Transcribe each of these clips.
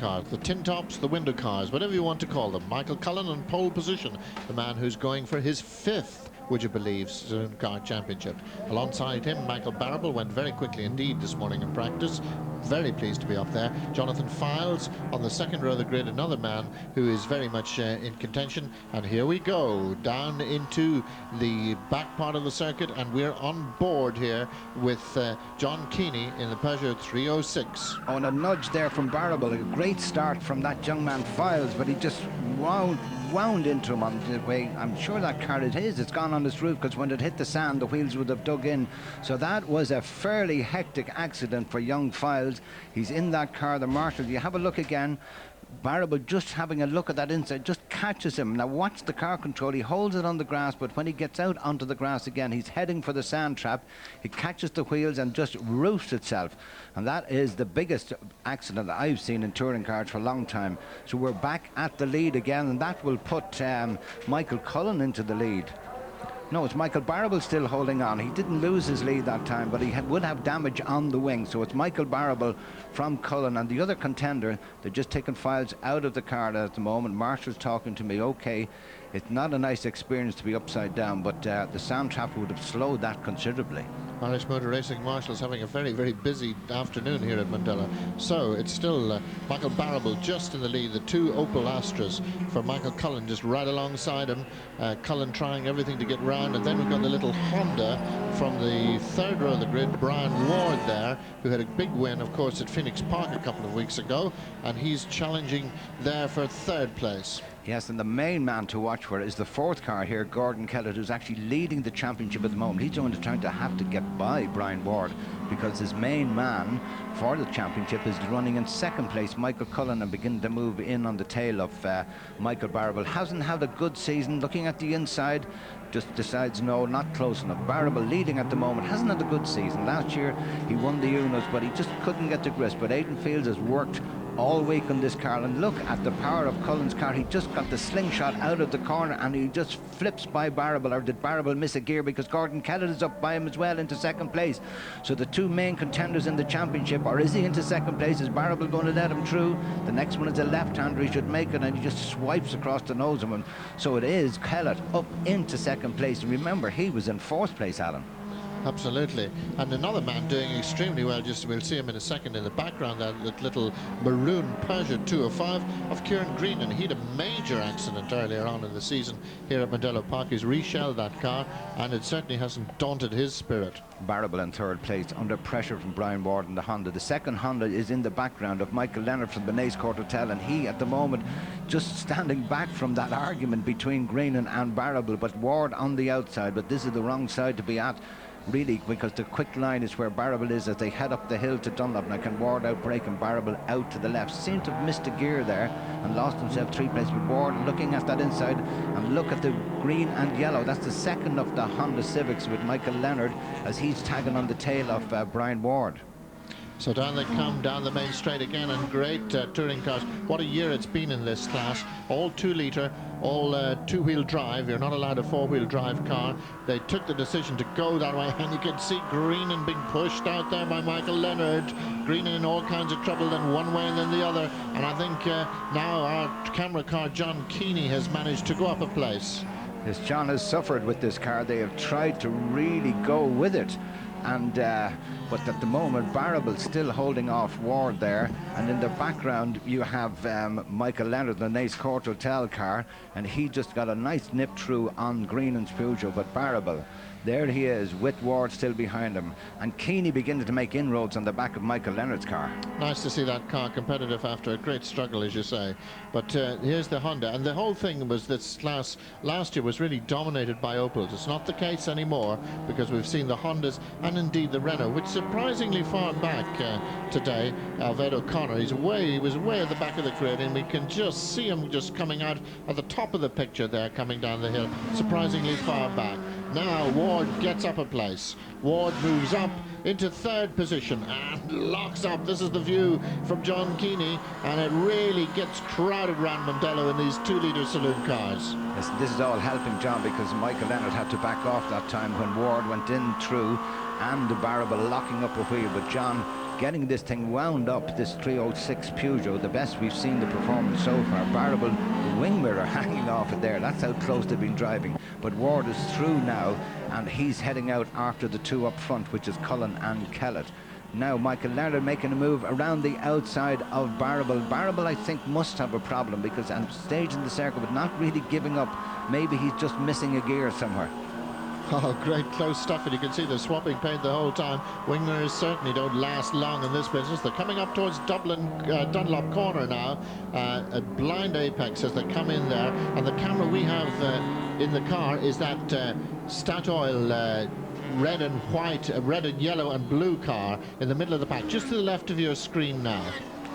cars, the tin tops, the window cars, whatever you want to call them. Michael Cullen on pole position, the man who's going for his 5th, would you believe, Saloon Car Championship. Alongside him, Michael Barrable went very quickly indeed this morning in practice. Very pleased to be up there. Jonathan Files on the second row of the grid, another man who is very much in contention. And here we go, down into the back part of the circuit, and we're on board here with John Keeney in the Peugeot 306. Oh, and a nudge there from Barrable. A great start from that young man Files, but he just wound into him on the way. I'm sure that car is his. It's gone on this roof, because when it hit the sand, the wheels would have dug in. So that was a fairly hectic accident for young Files. He's in that car, the marshal. You have a look again. Barrable just having a look at that inside, just catches him. Now watch the car control. He holds it on the grass, but when he gets out onto the grass again, he's heading for the sand trap. He catches the wheels and just roofs itself. And that is the biggest accident that I've seen in touring cars for a long time. So we're back at the lead again, and that will put Michael Cullen into the lead. No, it's Michael Barrable still holding on. He didn't lose his lead that time, but he would have damage on the wing. So it's Michael Barrable from Cullen, and the other contender, they're just taking Files out of the car at the moment. Marshall's talking to me. Okay, it's not a nice experience to be upside down, but the sand trap would have slowed that considerably. Irish Motor Racing Marshals having a very, very busy afternoon here at Mondello. So it's still Michael Barrable just in the lead, the 2 Opel Astras for Michael Cullen just right alongside him. Cullen trying everything to get round, and then we've got the little Honda from the 3rd row of the grid, Brian Ward there, who had a big win, of course, at Phoenix Park a couple of weeks ago, and he's challenging there for 3rd place. Yes, and the main man to watch for is the 4th car here, Gordon Kellett, who's actually leading the championship at the moment. He's going to try to have to get by Brian Ward, because his main man for the championship is running in 2nd place, Michael Cullen, and beginning to move in on the tail of Michael Barrable. Hasn't had a good season. Looking at the inside, just decides no, not close enough. Barrable leading at the moment, hasn't had a good season. Last year he won the Unos, but he just couldn't get the grist. But Aidan Fields has worked all week on this car, and look at the power of Cullen's car. He just got the slingshot out of the corner, and he just flips by Barrable. Or did Barrable miss a gear? Because Gordon Kellett is up by him as well into 2nd place. So the 2 main contenders in the championship, or is he into 2nd place? Is Barrable going to let him through? The next one is a left-hander. He should make it, and he just swipes across the nose of him. So it is Kellett up into 2nd place. And remember, he was in 4th place, Alan. Absolutely. And another man doing extremely well, just we'll see him in a second in the background, that little maroon Peugeot 205 of Kieran Green, and he had a major accident earlier on in the season here at Mondello Park. He's reshelled that car, and it certainly hasn't daunted his spirit. Barrable in 3rd place, under pressure from Brian Ward and the Honda. The 2nd Honda is in the background of Michael Leonard from Benes Court Hotel, and he at the moment just standing back from that argument between Greenan and Barrable, but Ward on the outside. But this is the wrong side to be at, really, because the quick line is where Barrable is as they head up the hill to Dunlop. Now can Ward outbrake, and Barrable out to the left. Seemed to have missed a gear there and lost himself 3 places. But Ward looking at that inside, and look at the green and yellow. That's the 2nd of the Honda Civics with Michael Leonard as he's tagging on the tail of Brian Ward. So down they come, down the main straight again, and great touring cars. What a year it's been in this class. All 2 litre, all 2-wheel drive. You're not allowed a 4-wheel drive car. They took the decision to go that way, and you can see Greenan being pushed out there by Michael Leonard. Greenan in all kinds of trouble, then one way and then the other. And I think now our camera car John Keeney has managed to go up a place. Yes, John has suffered with this car. They have tried to really go with it, and but at the moment Barrable still holding off Ward there, and in the background you have Michael Leonard, the Nace Court Hotel car, and he just got a nice nip through on Greenan's Peugeot. But Barrable, there he is with Ward still behind him, and Keeney beginning to make inroads on the back of Michael Leonard's car. Nice to see that car competitive after a great struggle, as you say. But here's the Honda, and the whole thing was this class last year was really dominated by Opels. It's not the case anymore, because we've seen the Hondas and indeed the Renault, which surprisingly far back today. Alved O'Connor, he was way at the back of the grid, and we can just see him just coming out at the top of the picture there, coming down the hill, surprisingly far back. Now Ward gets up a place. Ward moves up into 3rd position and locks up. This is the view from John Keeney, and it really gets crowded around Mondello in these 2-litre saloon cars. This is all helping John, because Michael Leonard had to back off that time when Ward went in through, and the Barrable locking up a wheel. But John getting this thing wound up, this 306 Peugeot, the best we've seen the performance so far. Barable, the wing mirror hanging off it there, that's how close they've been driving. But Ward is through now, and he's heading out after the two up front, which is Cullen and Kellett. Now Michael Leonard making a move around the outside of Barable. Barable, I think, must have a problem because I'm staging the circle but not really giving up. Maybe he's just missing a gear somewhere. Oh, great close stuff, and you can see the swapping paint the whole time. Wingers certainly don't last long in this business. They're coming up towards Dunlop corner now, at blind apex as they come in there, and the camera we have in the car is that Statoil red and white, red and yellow and blue car in the middle of the pack, just to the left of your screen now.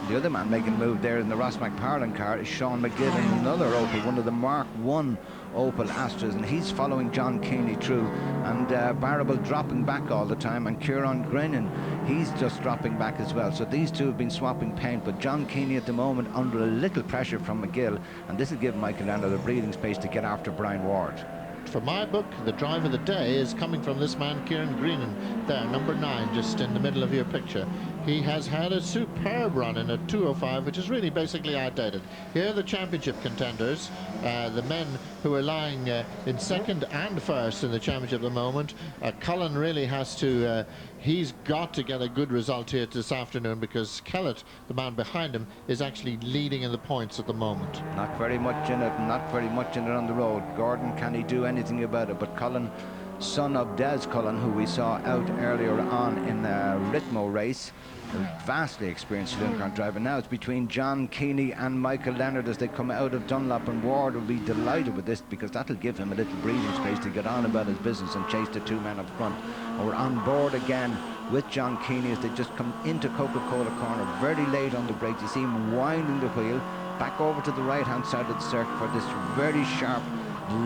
The other man making a move there in the Ross McParlin car is Sean McGill in another Opel, one of the Mark 1 Opel Astras, and he's following John Keeney through, and Barable dropping back all the time, and Kieran Grennan, he's just dropping back as well. So these two have been swapping paint, but John Keeney at the moment under a little pressure from McGill, and this will give Michael Leonard the breathing space to get after Brian Ward. For my book, the drive of the day is coming from this man, Kieran Greenan, there, number 9, just in the middle of your picture. He has had a superb run in a 205, which is really basically outdated. Here are the championship contenders, the men who are lying in second and first in the championship at the moment. Cullen really has to, he's got to get a good result here this afternoon, because Kellett, the man behind him, is actually leading in the points at the moment. Not very much in it, not very much in it on the road. Gordon, can he do anything about it? But Cullen, son of Des Cullen, who we saw out earlier on in the Ritmo race, a vastly experienced saloon car driver. Now it's between John Keeney and Michael Leonard as they come out of Dunlop, and Ward will be delighted with this because that'll give him a little breathing space to get on about his business and chase the two men up front. And we're on board again with John Keeney as they just come into Coca-Cola corner very late on the brakes. You see him winding the wheel back over to the right hand side of the circuit for this very sharp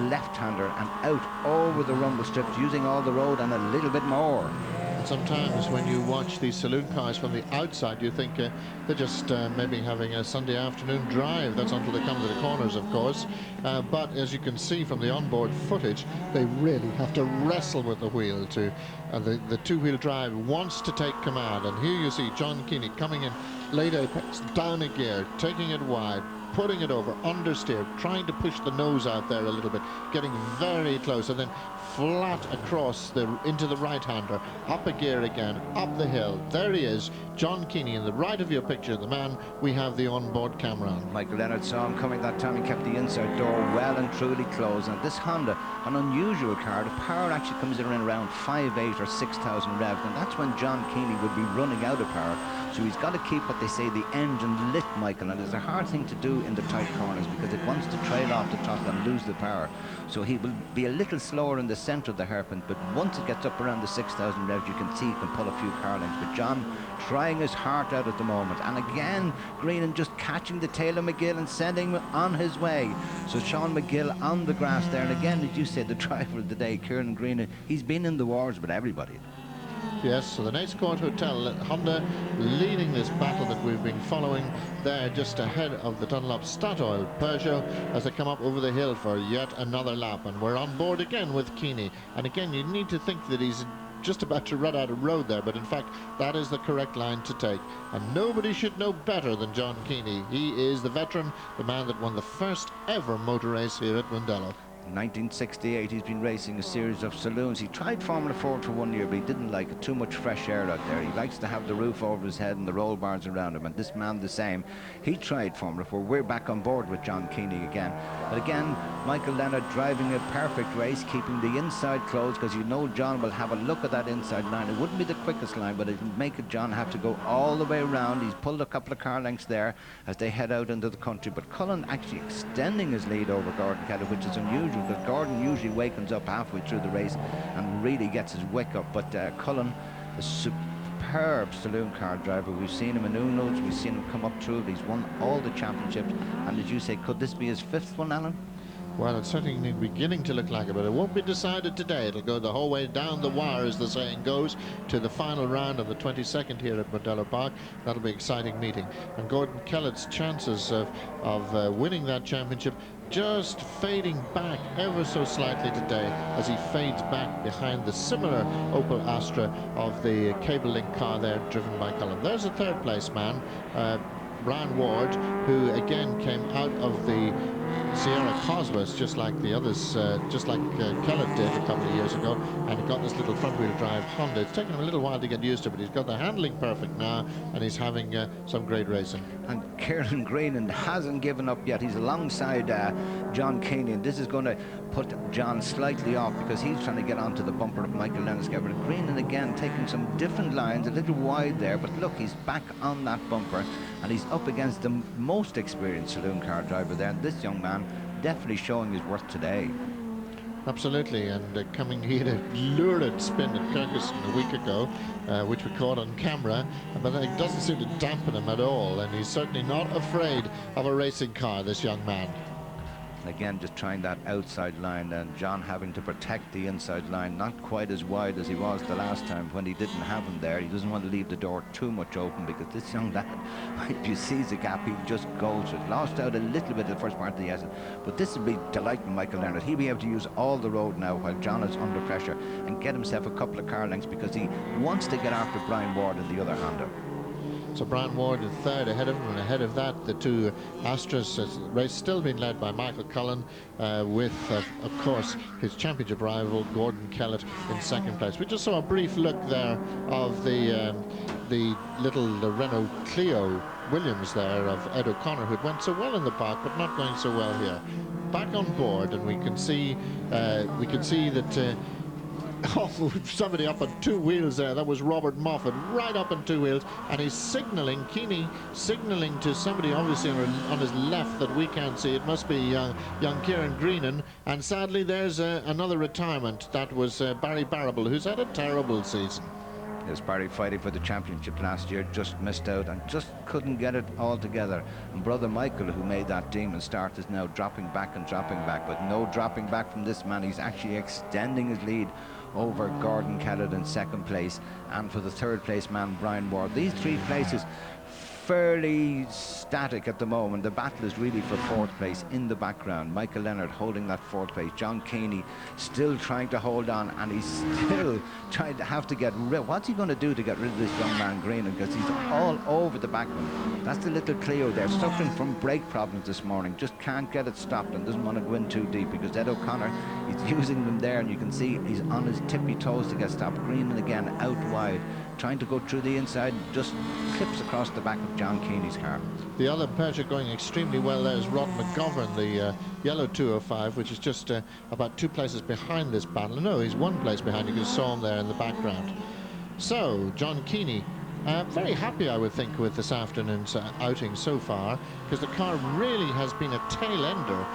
left-hander, and out over the rumble strips, using all the road and a little bit more. Sometimes when you watch these saloon cars from the outside, you think they're just maybe having a Sunday afternoon drive. That's until they come to the corners, of course. But as you can see from the onboard footage, they really have to wrestle with the wheel to, the two-wheel drive wants to take command. And here you see John Keeney coming in late apex, down a gear, taking it wide, putting it over, understeer, trying to push the nose out there a little bit, getting very close, and then flat across into the right-hander, up a gear again, up the hill. There he is, John Keeney, in the right of your picture, the man we have the onboard camera on. Michael Leonard saw him coming that time and kept the inside door well and truly closed. And this Honda, an unusual car, the power actually comes in around 5,800 or 6,000 revs, and that's when John Keeney would be running out of power. So he's got to keep what they say the engine lit, Michael, and it's a hard thing to do in the tight corners because it wants to trail off the throttle and lose the power. So he will be a little slower in the centre of the hairpin, but once it gets up around the 6,000 revs, you can see he can pull a few car lengths. But John trying his heart out at the moment, and again Greenan just catching the tail of McGill and sending him on his way. So Sean McGill on the grass there, and again, as you said, the driver of the day, Kieran Greenan, he's been in the wars with everybody. Yes, so the Nace Court Hotel, Honda leading this battle that we've been following there just ahead of the Dunlop Statoil Peugeot as they come up over the hill for yet another lap. And we're on board again with Keeney. And again, you need to think that he's just about to run out of road there, but in fact, that is the correct line to take. And nobody should know better than John Keeney. He is the veteran, the man that won the first ever motor race here at Mondello. In 1968, he's been racing a series of saloons. He tried Formula Ford for 1 year, but he didn't like it. Too much fresh air out there. He likes to have the roof over his head and the roll bars around him, and this man the same. He tried Formula Ford. We're back on board with John Keeney again. But again, Michael Leonard driving a perfect race, keeping the inside closed, because you know John will have a look at that inside line. It wouldn't be the quickest line, but it'll make it John have to go all the way around. He's pulled a couple of car lengths there as they head out into the country. But Cullen actually extending his lead over Gordon Kelly, which is unusual, because Gordon usually wakens up halfway through the race and really gets his wick up. But Cullen, a superb saloon car driver. We've seen him in Uno's, we've seen him come up through it. He's won all the championships, and as you say, could this be his 5th one, Alan? Well, it's certainly beginning to look like it, but it won't be decided today. It'll go the whole way down the wire, as the saying goes, to the final round on the 22nd here at Mondello Park. That'll be an exciting meeting. And Gordon Kellett's chances of winning that championship just fading back ever so slightly today as he fades back behind the similar Opel Astra of the cable link car there, driven by Cullen. There's a third place man, Brian Ward, who again came out of the Sierra Cosworth just like the others, just like Kellett did a couple of years ago, and he got this little front-wheel drive Honda. It's taken him a little while to get used to it, but he's got the handling perfect now, and he's having some great racing. And Kieran Greenan hasn't given up yet. He's alongside John Keeney, and this is going to put John slightly off because he's trying to get onto the bumper of Michael Leonard's car. But Greenan again taking some different lines, a little wide there, but look, he's back on that bumper, and he's up against the most experienced saloon car driver there. And this young man definitely showing his worth today. Absolutely, and he had a lurid spin at Kirkuson a week ago, which we caught on camera, but it doesn't seem to dampen him at all, and he's certainly not afraid of a racing car, this young man. Again, just trying that outside line, and John having to protect the inside line, not quite as wide as he was the last time when he didn't have him there. He doesn't want to leave the door too much open, because this young lad, if you sees the gap, he just goes it. Lost out a little bit the first part of the exit, but this will be delighting Michael Leonard. He'll be able to use all the road now while John is under pressure and get himself a couple of car lengths, because he wants to get after Brian Ward in the other Honda. So Brian Ward in third ahead of him, and ahead of that the two Astras. The race still being led by Michael Cullen, with of course his championship rival Gordon Kellett in second place. We just saw a brief look there of the little Renault Clio Williams there of Ed O'Connor, who went so well in the park but not going so well here. Back on board, and we can see that oh, somebody up on two wheels there. That was Robert Moffat, right up on two wheels, and he's signaling, Keeney signaling to somebody obviously on his left that we can't see. It must be young Kieran Greenan, and sadly there's another retirement. That was Barry Barrable, who's had a terrible season. Yes, Barry fighting for the championship last year, just missed out and just couldn't get it all together. And brother Michael, who made that demon start, is now dropping back, but no dropping back from this man. He's actually extending his lead over Gordon Kellett in second place, and for the third place man Brian Ward. These three places fairly static at the moment. The battle is really for fourth place in the background. Michael Leonard holding that fourth place. John Keeney still trying to hold on, and he's still trying to have to get rid. What's he going to do to get rid of this young man Greenan, because he's all over the backman. That's the little Clio there, suffering from brake problems this morning, just can't get it stopped and doesn't want to go in too deep, because Ed O'Connor, he's using them there, and you can see he's on his tippy toes to get stopped. Greenan again out wide, trying to go through the inside, just clips across the back of John Keeney's car. The other Peugeot going extremely well there is Rod McGovern, the yellow 205, which is just about 2 places behind this battle. No, he's 1 place behind. You can saw him there in the background. So John Keeney, very happy, I would think, with this afternoon's outing so far, because the car really has been a tail ender,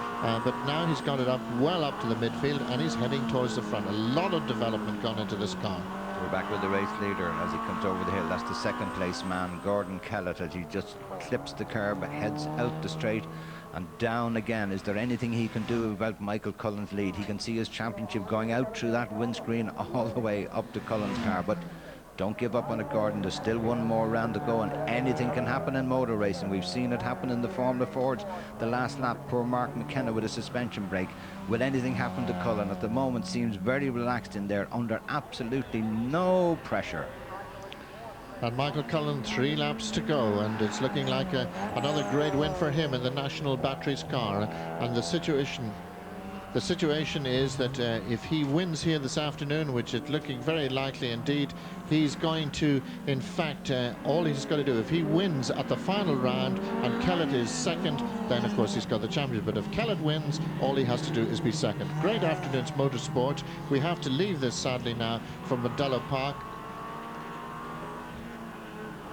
but now he's got it up well up to the midfield, and he's heading towards the front. A lot of development gone into this car. We're back with the race leader as he comes over the hill. That's the second place man, Gordon Kellett, as he just clips the curb, heads out the straight and down again. Is there anything he can do about Michael Cullen's lead? He can see his championship going out through that windscreen all the way up to Cullen's car, but don't give up on it, Gordon. There's still one more round to go, and anything can happen in motor racing. We've seen it happen in the Formula Fords. The last lap, poor Mark McKenna with a suspension brake. Will anything happen to Cullen? At the moment, seems very relaxed in there, under absolutely no pressure. And Michael Cullen, 3 laps to go, and it's looking like another great win for him in the National Batteries car. And the situation is that if he wins here this afternoon, which is looking very likely indeed, he's going to, in fact, all he's got to do, if he wins at the final round and Kellett is second, then of course he's got the championship. But if Kellett wins, all he has to do is be second. Great afternoon's motorsport. We have to leave this sadly now from Mondello Park.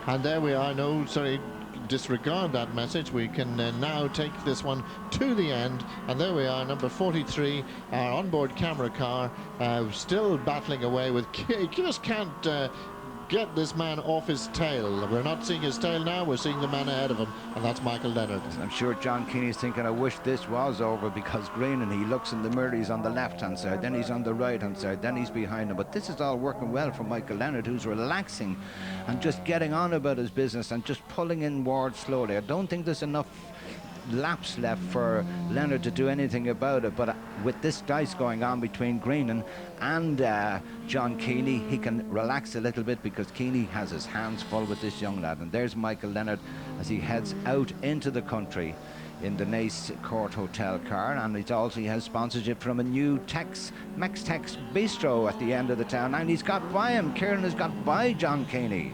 And there we are. No, sorry, disregard that message. We can now take this one to the end, and there we are, number 43, our onboard camera car, still battling away with, you just can't get this man off his tail. We're not seeing his tail now, we're seeing the man ahead of him, and that's Michael Leonard. I'm sure John Keeney's thinking, I wish this was over, because Green, and he looks in the mirror, he's on the left-hand side, then he's on the right-hand side, then he's behind him. But this is all working well for Michael Leonard, who's relaxing and just getting on about his business and just pulling inward slowly. I don't think there's enough laps left for Leonard to do anything about it, but with this dice going on between Greenan and John Keeney, he can relax a little bit, because Keeney has his hands full with this young lad. And there's Michael Leonard as he heads out into the country in the Nace Court Hotel car, and he has sponsorship from a new Mex-Tex bistro at the end of the town, and he's got by him. Kieran has got by John Keeney.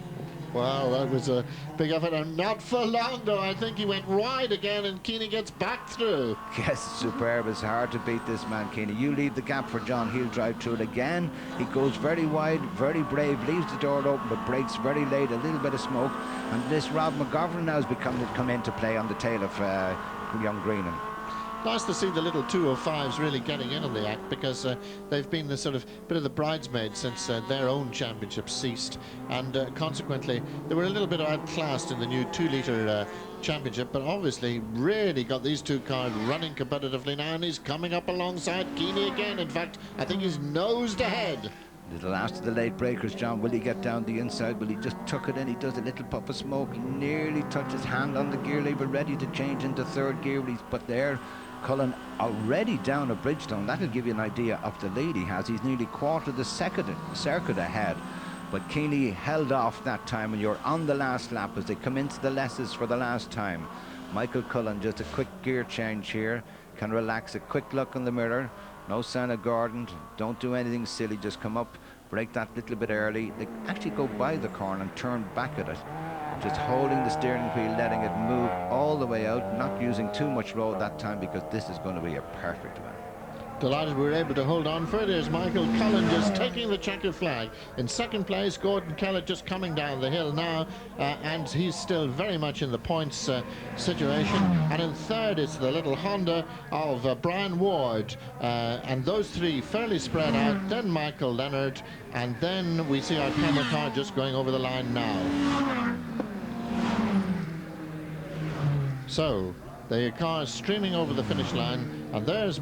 Wow, that was a big effort, and not for long though. I think he went wide again, and Keeney gets back through. Yes, superb. It's hard to beat this man, Keeney. You leave the gap for John, he'll drive through it again. He goes very wide, very brave, leaves the door open, but brakes very late, a little bit of smoke. And this Rob McGovern now has come into play on the tail of young Greenan. Nice to see the little 205s really getting in on the act, because they've been the sort of bit of the bridesmaids since their own championship ceased, and consequently they were a little bit outclassed in the new 2-litre championship, but obviously really got these two cars running competitively now, and he's coming up alongside Keeney again. In fact, I think he's nosed ahead. The last of the late breakers, John. Will he get down the inside? Will he just tuck it in? He does a little puff of smoke. He nearly touches hand on the gear lever, ready to change into third gear. But there, Cullen already down a Bridgestone. That'll give you an idea of the lead he has. He's nearly quartered the circuit ahead. But Keeney held off that time, and you're on the last lap as they come into the Lesses for the last time. Michael Cullen, just a quick gear change here. Can relax, a quick look in the mirror. No sign of Gordon. Don't do anything silly. Just come up, break that little bit early. They actually go by the corner and turn back at it. Just holding the steering wheel, letting it move all the way out, not using too much road that time, because this is going to be a perfect one. Delighted we were able to hold on for it. There's Michael Cullen just taking the checkered flag. In second place, Gordon Kellett just coming down the hill now, and he's still very much in the points situation. And in third, it's the little Honda of Brian Ward, and those three fairly spread out. Then Michael Leonard, and then we see our camera car just going over the line now. So the car is streaming over the finish line, and there's